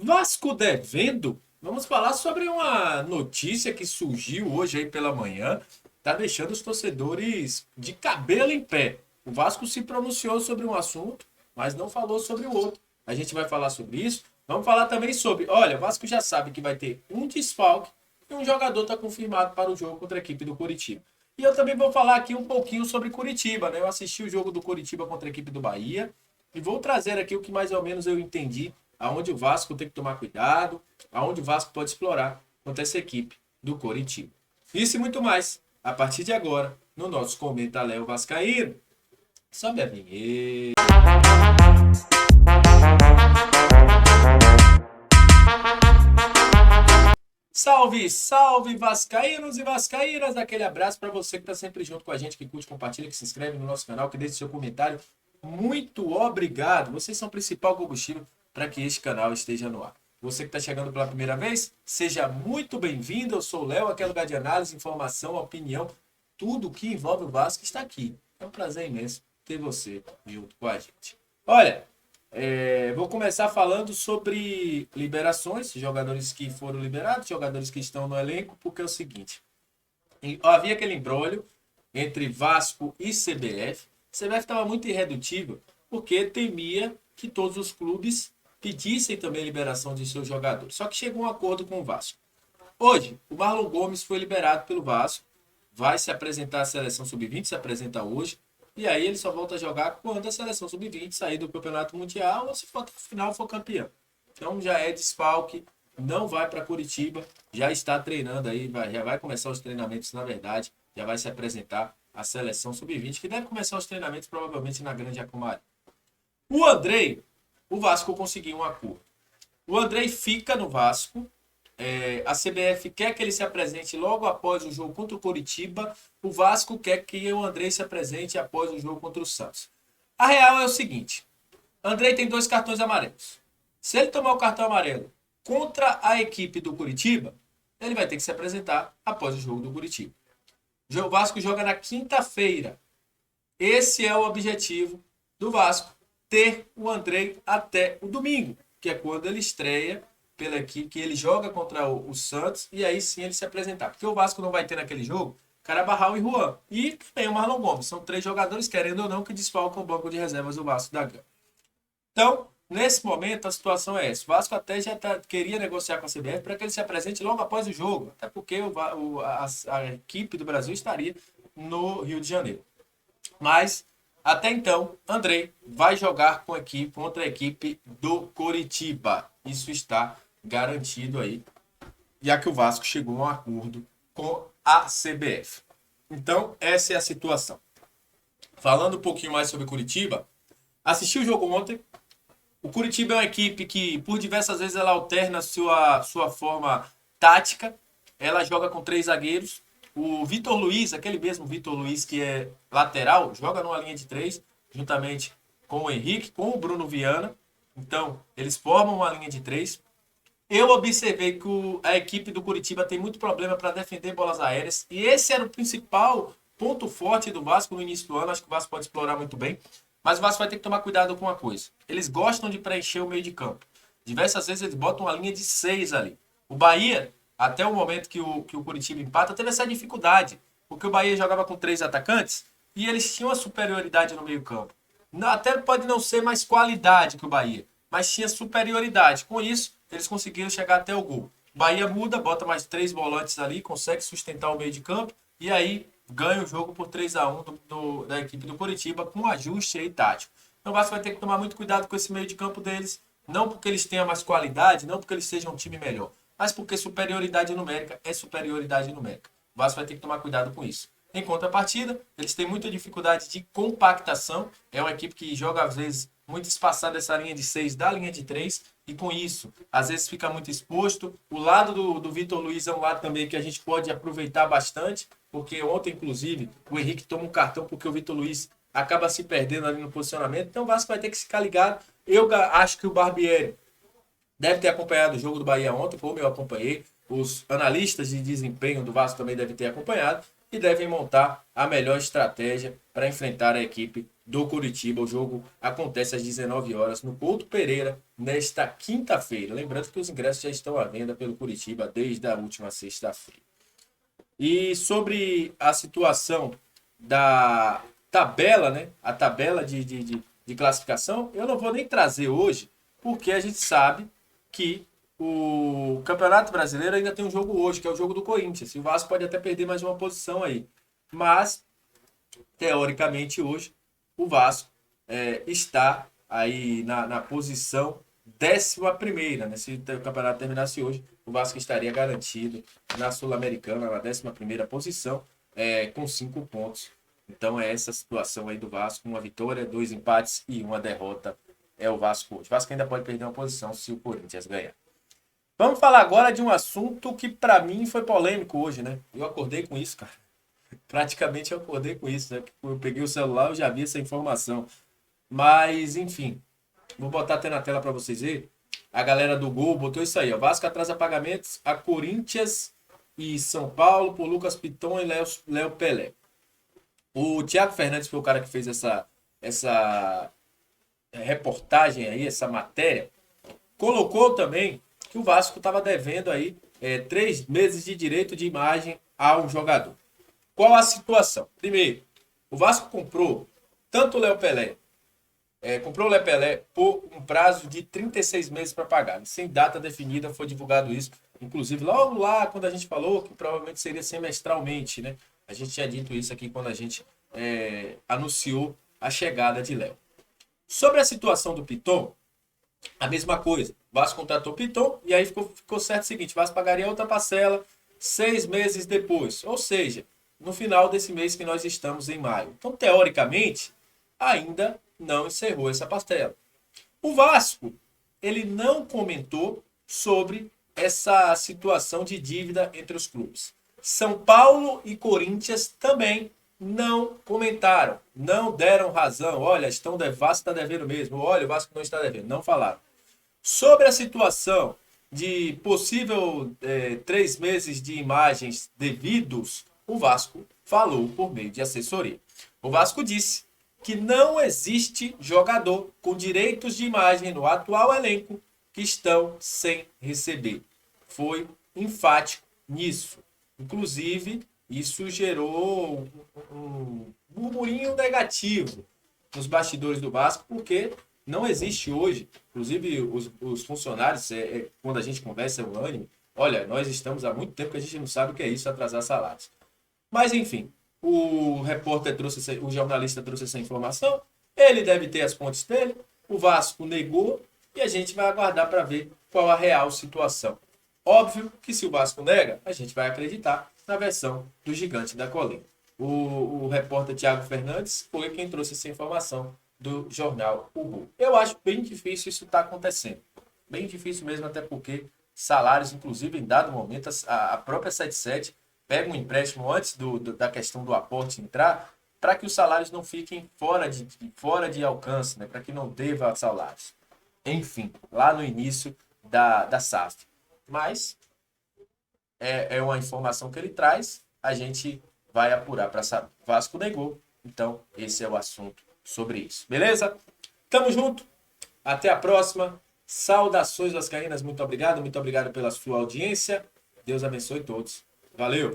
Vasco devendo? Vamos falar sobre uma notícia que surgiu hoje aí pela manhã, tá deixando os torcedores de cabelo em pé. O Vasco se pronunciou sobre um assunto, mas não falou sobre o outro. A gente vai falar sobre isso. Vamos falar também sobre, olha, o Vasco já sabe que vai ter um desfalque e um jogador está confirmado para o jogo contra a equipe do Coritiba. E eu também vou falar aqui um pouquinho sobre Curitiba, né? Eu assisti o jogo do Coritiba contra a equipe do Bahia e vou trazer aqui o que mais ou menos eu entendi, aonde o Vasco tem que tomar cuidado, aonde o Vasco pode explorar contra essa equipe do Coritiba. Isso e muito mais, a partir de agora, no nosso Comenta Léo Vascaíno. Sobe a vinheta. Salve, salve vascaínos e vascaínas! Aquele abraço para você que está sempre junto com a gente, que curte, compartilha, que se inscreve no nosso canal, que deixa seu comentário. Muito obrigado! Vocês são o principal combustível para que este canal esteja no ar. Você que está chegando pela primeira vez, seja muito bem-vindo. Eu sou o Léo, aqui é lugar de análise, informação, opinião, tudo que envolve o Vasco está aqui. É um prazer imenso ter você junto com a gente. Olha, vou começar falando sobre liberações, jogadores que foram liberados, jogadores que estão no elenco, porque é o seguinte, havia aquele imbróglio entre Vasco e CBF. CBF estava muito irredutível, porque temia que todos os clubes pedissem também liberação de seus jogadores. Só que chegou um acordo com o Vasco. Hoje, o Marlon Gomes foi liberado pelo Vasco, vai se apresentar à seleção sub-20, se apresenta hoje, e aí ele só volta a jogar quando a seleção sub-20 sair do Campeonato Mundial ou se for até o final for campeão. Então já é desfalque, não vai para Curitiba, já está treinando aí, já vai começar os treinamentos, na verdade, já vai se apresentar à seleção sub-20, que deve começar os treinamentos provavelmente na Grande Acumari. O Andrei, o Vasco conseguiu um acordo. O Andrei fica no Vasco. A CBF quer que ele se apresente logo após o jogo contra o Coritiba. O Vasco quer que o Andrei se apresente após o jogo contra o Santos. A real é o seguinte: Andrei tem 2 cartões amarelos. Se ele tomar o cartão amarelo contra a equipe do Coritiba, ele vai ter que se apresentar após o jogo do Coritiba. O Vasco joga na quinta-feira. Esse é o objetivo do Vasco, ter o Andrei até o domingo, que é quando ele estreia pela equipe, que ele joga contra o Santos, e aí sim ele se apresentar. Porque o Vasco não vai ter naquele jogo Carabarral e Juan. E tem o Marlon Gomes. São 3 jogadores, querendo ou não, que desfalcam o banco de reservas do Vasco da Gama. Então, nesse momento, a situação é essa. O Vasco até já queria negociar com a CBF para que ele se apresente logo após o jogo. Até porque a equipe do Brasil estaria no Rio de Janeiro. Mas, até então, Andrei vai jogar contra a equipe do Coritiba. Isso está garantido aí, já que o Vasco chegou a um acordo com a CBF. Então, essa é a situação. Falando um pouquinho mais sobre Curitiba, assisti o jogo ontem. O Curitiba é uma equipe que, por diversas vezes, ela alterna sua forma tática. Ela joga com 3 zagueiros. O Vitor Luiz, aquele mesmo Vitor Luiz que é lateral, joga numa linha de 3, juntamente com o Henrique, com o Bruno Viana. Então, eles formam uma linha de 3. Eu observei que a equipe do Curitiba tem muito problema para defender bolas aéreas. E esse era o principal ponto forte do Vasco no início do ano. Acho que o Vasco pode explorar muito bem. Mas o Vasco vai ter que tomar cuidado com uma coisa. Eles gostam de preencher o meio de campo. Diversas vezes eles botam uma linha de 6 ali. O Bahia, até o momento que o Curitiba empata, teve essa dificuldade. Porque o Bahia jogava com 3 atacantes e eles tinham a superioridade no meio campo. Até pode não ser mais qualidade que o Bahia, mas tinha superioridade. Com isso, eles conseguiram chegar até o gol. O Bahia muda, bota mais 3 volantes ali, consegue sustentar o meio de campo e aí ganha o jogo por 3-1 da equipe do Coritiba com ajuste aí tático. Então o Vasco vai ter que tomar muito cuidado com esse meio de campo deles, não porque eles tenham mais qualidade, não porque eles sejam um time melhor, mas porque superioridade numérica é superioridade numérica. O Vasco vai ter que tomar cuidado com isso. Em contrapartida, eles têm muita dificuldade de compactação. É uma equipe que joga, às vezes, muito espaçada essa linha de 6 da linha de 3. E com isso, às vezes fica muito exposto. O lado do Vitor Luiz é um lado também que a gente pode aproveitar bastante. Porque ontem, inclusive, o Henrique toma um cartão porque o Vitor Luiz acaba se perdendo ali no posicionamento. Então o Vasco vai ter que ficar ligado. Eu acho que o Barbieri deve ter acompanhado o jogo do Bahia ontem, como eu acompanhei. Os analistas de desempenho do Vasco também devem ter acompanhado. E devem montar a melhor estratégia para enfrentar a equipe do Coritiba. O jogo acontece às 19 horas no Couto Pereira, nesta quinta-feira. Lembrando que os ingressos já estão à venda pelo Coritiba desde a última sexta-feira. E sobre a situação da tabela, né? A tabela de classificação, eu não vou nem trazer hoje, porque a gente sabe que o Campeonato Brasileiro ainda tem um jogo hoje, que é o jogo do Corinthians. E o Vasco pode até perder mais uma posição aí. Mas, teoricamente, hoje, o Vasco está aí na posição 11ª, né? Se o campeonato terminasse hoje, o Vasco estaria garantido na Sul-Americana, na 11ª posição, com 5 pontos. Então é essa situação aí do Vasco, uma vitória, 2 empates e uma derrota é o Vasco hoje. O Vasco ainda pode perder uma posição se o Corinthians ganhar. Vamos falar agora de um assunto que para mim foi polêmico hoje, né? Eu acordei com isso, cara. Praticamente eu acordei com isso, né? Eu peguei o celular e já vi essa informação. Mas, enfim, vou botar até na tela para vocês verem. A galera do Gol botou isso aí, ó. Vasco atrasa pagamentos a Corinthians e São Paulo por Lucas Piton e Léo Pelé. O Thiago Fernandes foi o cara que fez essa reportagem aí, essa matéria. Colocou também que o Vasco estava devendo aí 3 meses de direito de imagem a um jogador. Qual a situação? Primeiro, o Vasco comprou tanto o Léo Pelé, comprou o Léo Pelé por um prazo de 36 meses para pagar. Sem data definida foi divulgado isso. Inclusive, logo lá, quando a gente falou que provavelmente seria semestralmente, né? A gente tinha dito isso aqui quando a gente anunciou a chegada de Léo. Sobre a situação do Piton, a mesma coisa. O Vasco contratou o Piton e aí ficou certo o seguinte: o Vasco pagaria outra parcela 6 meses depois. Ou seja, no final desse mês que nós estamos em maio. Então, teoricamente, ainda não encerrou essa parcela. O Vasco, ele não comentou sobre essa situação de dívida entre os clubes. São Paulo e Corinthians também não comentaram, não deram razão. Olha, o Vasco está devendo mesmo. Olha, o Vasco não está devendo. Não falaram. Sobre a situação de possível 3 meses de imagens devidos, o Vasco falou por meio de assessoria. O Vasco disse que não existe jogador com direitos de imagem no atual elenco que estão sem receber. Foi enfático nisso. Inclusive, isso gerou um burburinho negativo nos bastidores do Vasco, porque não existe hoje, inclusive os funcionários, quando a gente conversa, é unânime, olha, nós estamos há muito tempo que a gente não sabe o que é isso, atrasar salários. Mas, enfim, o jornalista trouxe essa informação, ele deve ter as fontes dele, o Vasco negou e a gente vai aguardar para ver qual a real situação. Óbvio que se o Vasco nega, a gente vai acreditar na versão do gigante da colina. O repórter Thiago Fernandes foi quem trouxe essa informação do jornal O Gol. Eu acho bem difícil isso estar acontecendo. Bem difícil mesmo, até porque salários, inclusive, em dado momento, a própria 77 pega um empréstimo antes da questão do aporte entrar, para que os salários não fiquem fora de alcance, né? Para que não deva salários. Enfim, lá no início da SAF. Mas é uma informação que ele traz, a gente vai apurar para saber. Vasco negou, então esse é o assunto sobre isso. Beleza? Tamo junto. Até a próxima. Saudações vascaínas. Muito obrigado pela sua audiência. Deus abençoe todos. Valeu!